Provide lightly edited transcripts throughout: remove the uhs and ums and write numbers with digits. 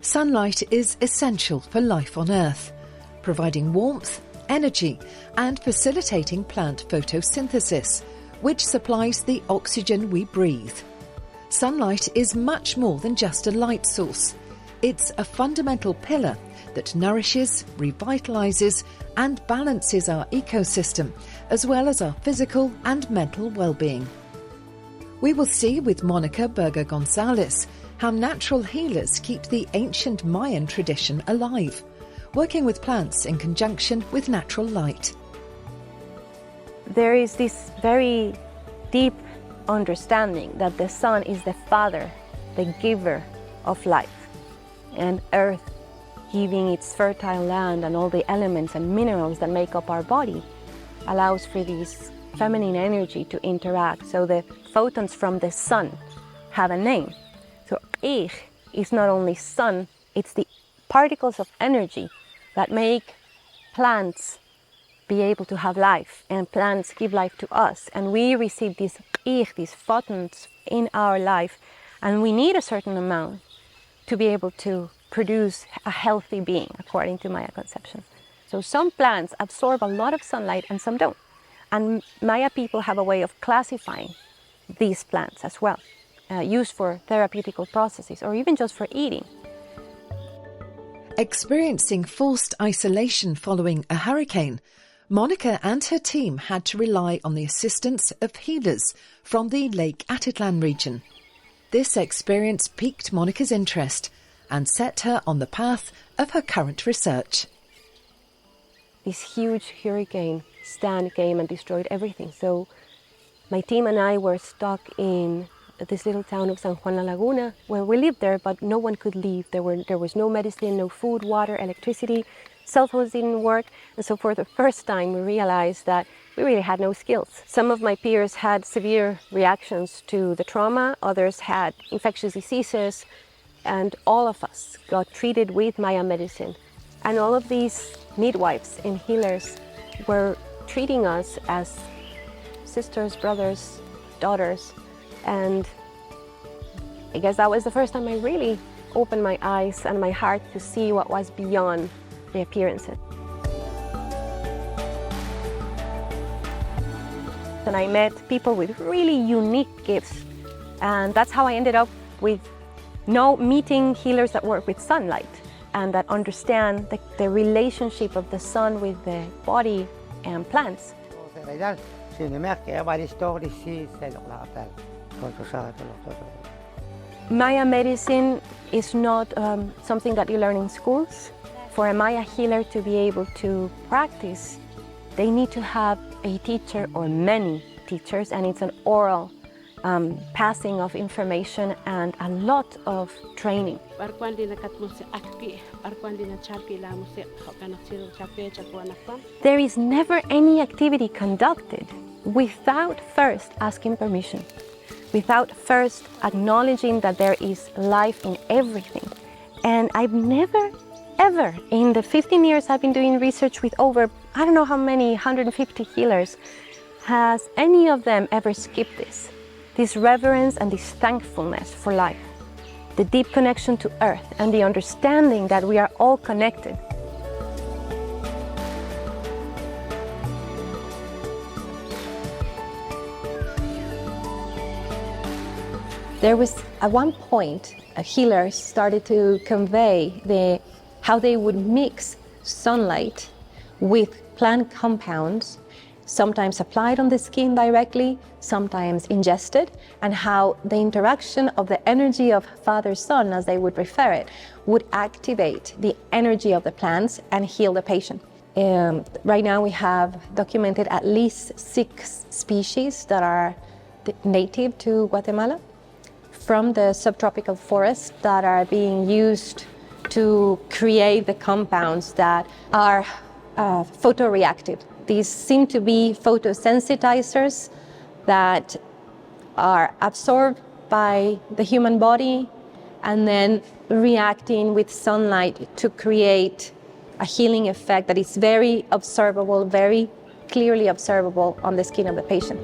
Sunlight is essential for life on Earth, providing warmth, energy, and facilitating plant photosynthesis, which supplies the oxygen we breathe. Sunlight is much more than just a light source. It's a fundamental pillar that nourishes, revitalizes, and balances our ecosystem, as well as our physical and mental well-being. We will see with Monica Berger-Gonzalez how natural healers keep the ancient Mayan tradition alive, working with plants in conjunction with natural light. There is this very deep understanding that the sun is the father, the giver of life, and earth, giving its fertile land and all the elements and minerals that make up our body, allows for this feminine energy to interact. So the photons from the sun have a name. So Ich is not only sun, it's the particles of energy that make plants be able to have life, and plants give life to us. And we receive these Ich, these photons in our life, and we need a certain amount to be able to produce a healthy being, according to Maya conception. So some plants absorb a lot of sunlight and some don't. And Maya people have a way of classifying these plants as well, used for therapeutical processes or even just for eating. Experiencing forced isolation following a hurricane, Monica and her team had to rely on the assistance of healers from the Lake Atitlan region. This experience piqued Monica's interest and set her on the path of her current research. This huge hurricane stand came and destroyed everything. So my team and I were stuck in this little town of San Juan La Laguna, where we lived there, but no one could leave. There was no medicine, no food, water, electricity, cell phones didn't work. And so for the first time, we realized that we really had no skills. Some of my peers had severe reactions to the trauma, others had infectious diseases, and all of us got treated with Maya medicine. And all of these midwives and healers were treating us as sisters, brothers, daughters. And I guess that was the first time I really opened my eyes and my heart to see what was beyond the appearances. And I met people with really unique gifts. And that's how I ended up with meeting healers that work with sunlight and that understand the relationship of the sun with the body and plants. Maya medicine is not something that you learn in schools. For a Maya healer to be able to practice, they need to have a teacher or many teachers, and it's an oral passing of information and a lot of training. There is never any activity conducted without first asking permission, without first acknowledging that there is life in everything. And I've never, ever, in the 15 years I've been doing research with over, I don't know how many, 150 healers, has any of them ever skipped this reverence and this thankfulness for life, the deep connection to earth and the understanding that we are all connected. There was, at one point, a healer started to convey how they would mix sunlight with plant compounds, sometimes applied on the skin directly, sometimes ingested, and how the interaction of the energy of Father Sun, as they would refer it, would activate the energy of the plants and heal the patient. Right now we have documented at least 6 species that are native to Guatemala from the subtropical forest that are being used to create the compounds that are photoreactive. These seem to be photosensitizers that are absorbed by the human body and then reacting with sunlight to create a healing effect that is very observable, very clearly observable on the skin of the patient.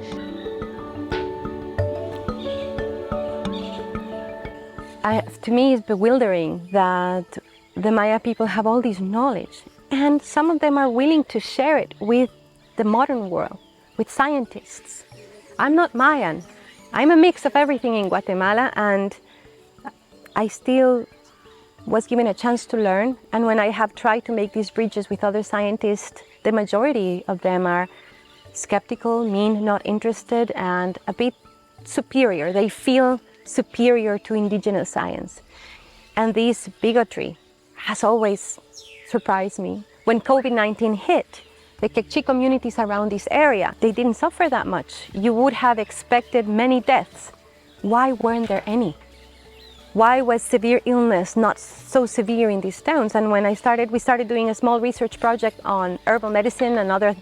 To me, it's bewildering that the Maya people have all this knowledge, and some of them are willing to share it with the modern world, with scientists. I'm not Mayan. I'm a mix of everything in Guatemala, and I still was given a chance to learn. And when I have tried to make these bridges with other scientists, the majority of them are skeptical, mean, not interested, and a bit superior. They feel superior to indigenous science. And this bigotry has always surprised me. When COVID-19 hit, the Quechua communities around this area, they didn't suffer that much. You would have expected many deaths. Why weren't there any? Why was severe illness not so severe in these towns? And when we started doing a small research project on herbal medicine and other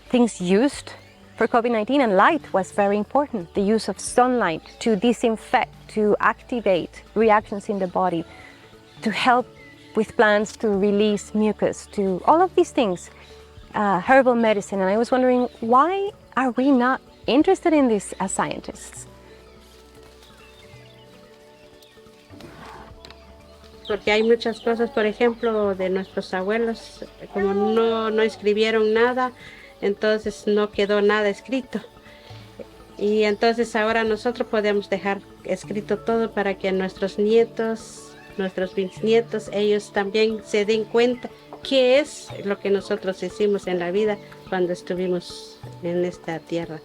things used for COVID-19, and light was very important. The use of sunlight to disinfect, to activate reactions in the body, to help with plants to release mucus, to all of these things, herbal medicine. And I was wondering, why are we not interested in this as scientists? Porque hay muchas cosas, por ejemplo, de nuestros abuelos, como no escribieron nada, entonces no quedó nada escrito. Y entonces ahora nosotros podemos dejar escrito todo para que nuestros nietos, nuestros bisnietos, ellos también se den cuenta qué es lo que nosotros hicimos en la vida cuando estuvimos en esta tierra.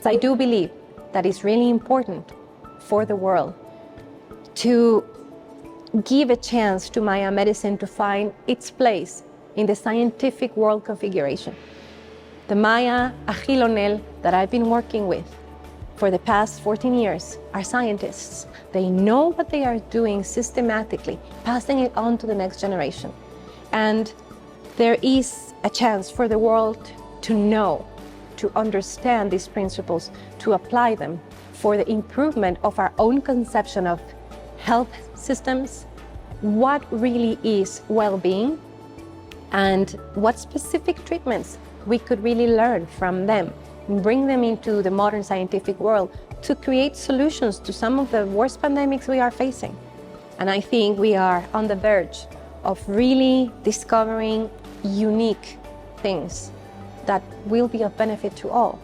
I do believe that it's really important for the world to give a chance to Maya medicine to find its place in the scientific world configuration. The Maya Ajilonel that I've been working with for the past 14 years are scientists. They know what they are doing systematically, passing it on to the next generation. And there is a chance for the world to know, to understand these principles, to apply them for the improvement of our own conception of health systems, what really is well-being, and what specific treatments we could really learn from them, bring them into the modern scientific world to create solutions to some of the worst pandemics we are facing. And I think we are on the verge of really discovering unique things that will be of benefit to all.